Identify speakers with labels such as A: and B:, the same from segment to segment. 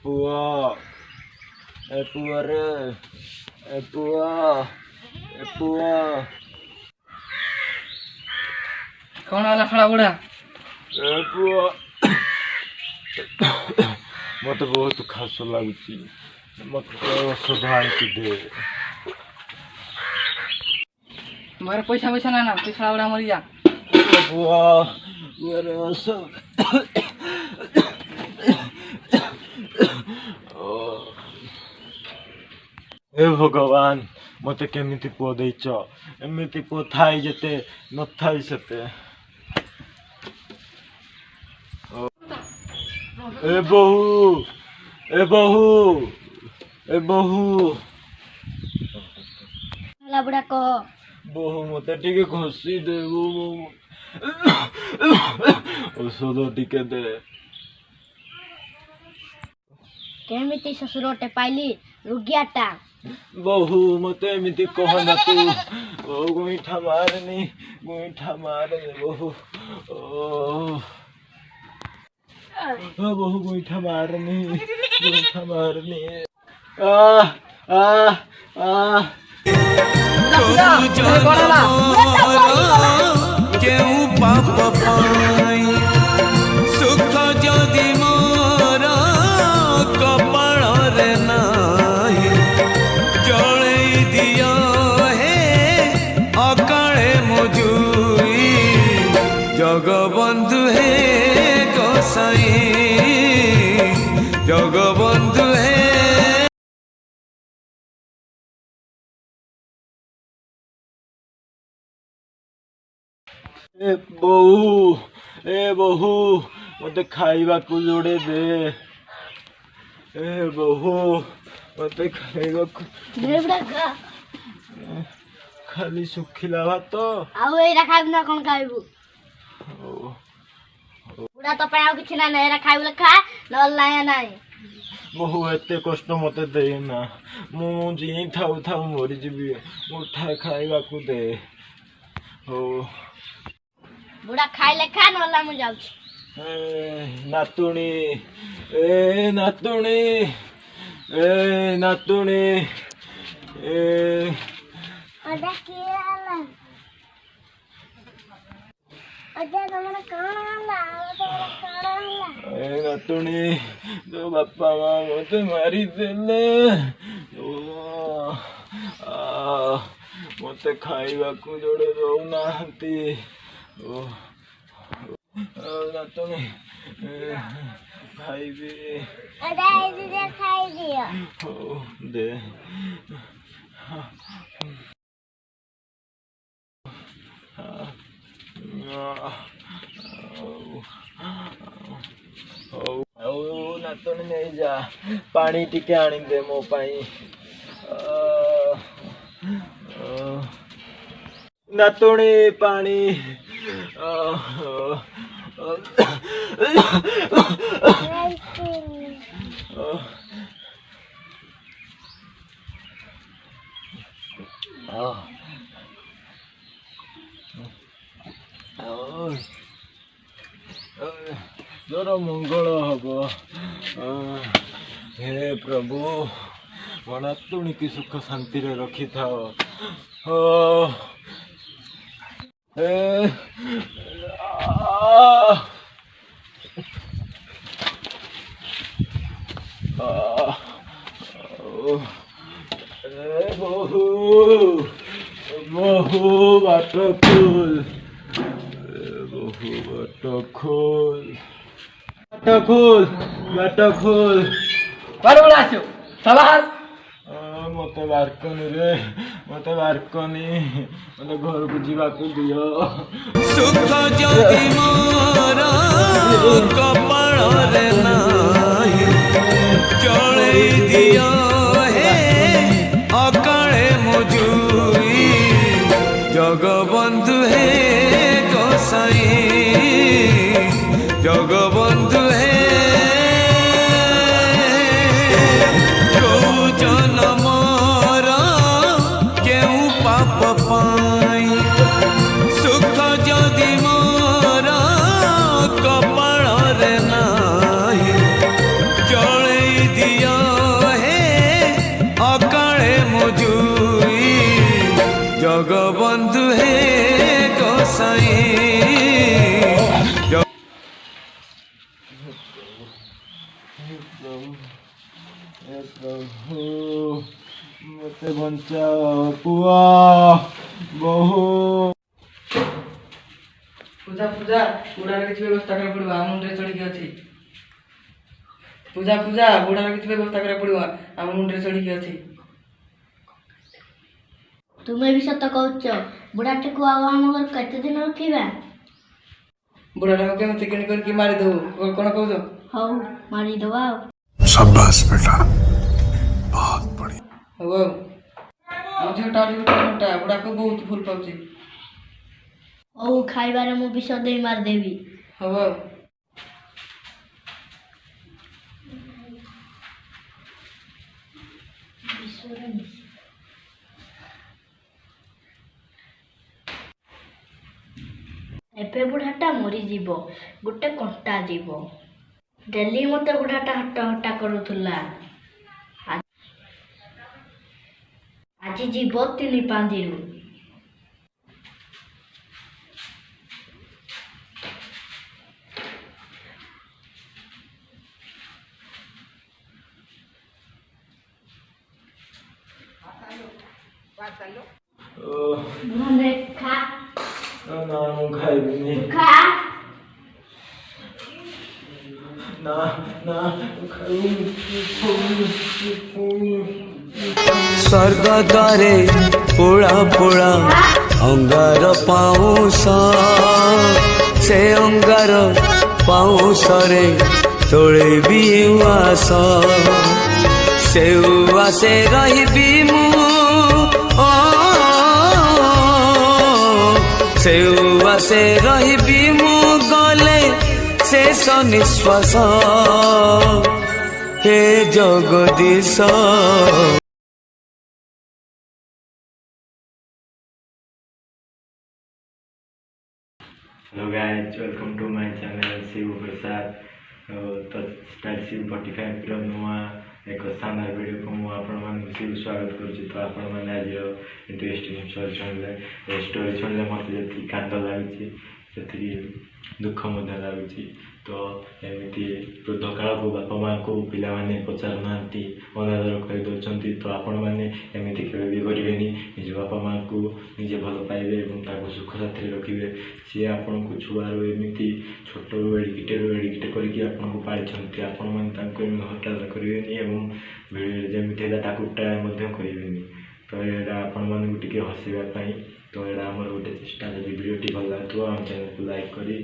A: पुआ रे पुआ
B: कौन वाला खड़ा बुढ़ा
A: पुआ मत बहुत खास लगुची मत सुधार की दे
B: मेरे पैसा पैसा ना पिछड़ा बुढ़ा मर जा
A: पुआ मेरे सब हे भगवान मत केमिति पुआ देच एमिति पुआ थाई जेते न थाई सेते ए बहू
C: बुढ़ा कह
A: बहु मत टिके घसी दे औषध टिके दे
C: केमिति शशुरोटे पाइली रुगियाटा
A: बहु मत एमिति कह ना तू गोईठा मारनी बहु बहु गोईठा मारनी
D: केउ पाप पाई सुख जदि मोर कपाल रे नाही जड़े दियो हे अकाले मुजुई जगबंधु हे गोसाई जगबंधु हे
A: ए बहु मत खाइबा को जोड़े दे ए बहु मत खाइबा को खाली सुखिला भात
C: आउ एरा खाइब ना कोन खाइबू बुढ़ा तो पाया किछ ना एरा खाइब खा नल लाया नाही
A: बहु एते कष्ट मत दे ना मु जी थाउ मरी जीवी उठा खाइबा को दे हो
C: बुढ़ा खाइले खा नला मु जाउछी
A: नातुणी
C: अदा के आला अदा हमरा कान आला
A: नातुणी तो बापा माँ मते मारी देले मते खाइबा को जोड़े दौनाहांती नातुणी खाइबी
C: अदा इधर खाइ दियो
A: हो दे नातुणी नहीं जा पानी टिके आनी दे मो पाई नातुणी पानी जोर मंगल हम हे प्रभु मो नातुणी की सुख शांति रे रखी था बहु बाट खोल
B: बार बुढ़ा आछो सवाल
A: मते बारकनी रे मते घर को जीवा को दियो
D: सुख जदि मोर कपाल रे नाही जड़े दियो हे अकाले मुजुई जगबंधु हे गोसाई जगबंधु हे पाप पाई सुख जदि मोर कपाल रे नाही जड़े
A: ମତେ ବଞ୍ଚାଅ ପୁଅ ବୋହୁ।
B: ପୂଜା ପୂଜା ବୁଢ଼ାର କିଛି ବ୍ୟବସ୍ଥା କରିବାକୁ ପଡ଼ିବ ଆମ ମୁଣ୍ଡରେ ଚଢ଼ିକି ଅଛି। ପୂଜା ପୂଜା ବୁଢ଼ାର କିଛି ବ୍ୟବସ୍ଥା କରିବାକୁ ପଡ଼ିବ ଆମ ମୁଣ୍ଡରେ ଚଢ଼ିକି ଅଛି।
C: ତୁମେ ବି ସତ କହୁଛ। ବୁଢ଼ାଟିକୁ ଆଉ ଆମ ଘର କେତେ ଦିନ ରଖିବା?
B: ବୁଢ଼ାଟାକୁ କେମିତି କିଣି କରିକି ମାରିଦେବୁ କ'ଣ କହୁଛ?
C: ହଉ ମାରିଦେବା ଆଉ।
E: शाबाश बेटा, बहुत बढ़िया।
B: ହଉ ଆଉ ମୋ ଝିଅଟା ଆଜି ଗୋଟେ ମୋଟା ବୁଢ଼ାକୁ ବହୁତ ଭଲ ପାଉଛି।
C: ହଉ ଖାଇବାରେ ମୁଁ ବିଷ ଦେଇ ମାରିଦେବି।
B: ହଉ ଆଉ
C: ଏବେ ବୁଢ଼ାଟା ମରିଯିବ, ଗୋଟେ କଣ୍ଟା ଯିବ। ଡେଲି ମତେ ବୁଢ଼ାଟା ହଟା ହଟା କରୁଥିଲା। ଆଜି ଯିବ 3 ପାଞ୍ଜିରୁ। ଖା
A: ନା ମୁଁ ଖାଇବିନି।
C: ଖା
A: ନା ନା ଖାଇବିନି।
D: स्वर्ग द्वारे पोड़ा पोड़ा अंगार पाऊस से अंगार पाऊस रे तोड़े भी उआस से उआसे रही मु से उआसे रही मु गले शेष निश्वास हे Jagdish.
A: Hello guys, welcome to my channel Shiv Prasad. तो स्टाइल शिव 45 नुआ एक शानदार वीडियो को मुझे आपन स्वागत करुच्ची। तो आपण मैंने आज इंटरेस्टिंग स्टोरी शुणिले। स्टोरी शुणिले मत जी कांद लगुच से दुख लगुच। तो एमती वृद्ध काल को बापा माँ को पिला माने पचार ना अनादर कर दौरान। तो आपण मैंने एमती केवे भी करेंगे। निज बापा माँ को निजे भल पाइबे और सुख साथी रखिए। सी आपण को छुआर एमती छोट एडिकिटे करके आपन को पाई आपण मैंने हटाल करेंगे जमी टाकुटा करेंगे। तो यहाँ आपण मानक टे हसवाई। तो यहाँ आम गोटे चेष्टा जब वीडियोटी भल लगे आम चैनल को लाइक करी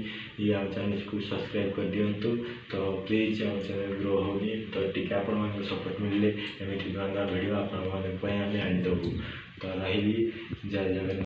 A: आम चैनल को सब्सक्राइब कर दिंतु। तो प्लीज आम चैनल ग्रो होनी। तो टी आपण सपोर्ट मिले एमती नुआ नुआ भिड आपण आम आनीदेबू। तो रही जय जगन्नाथ।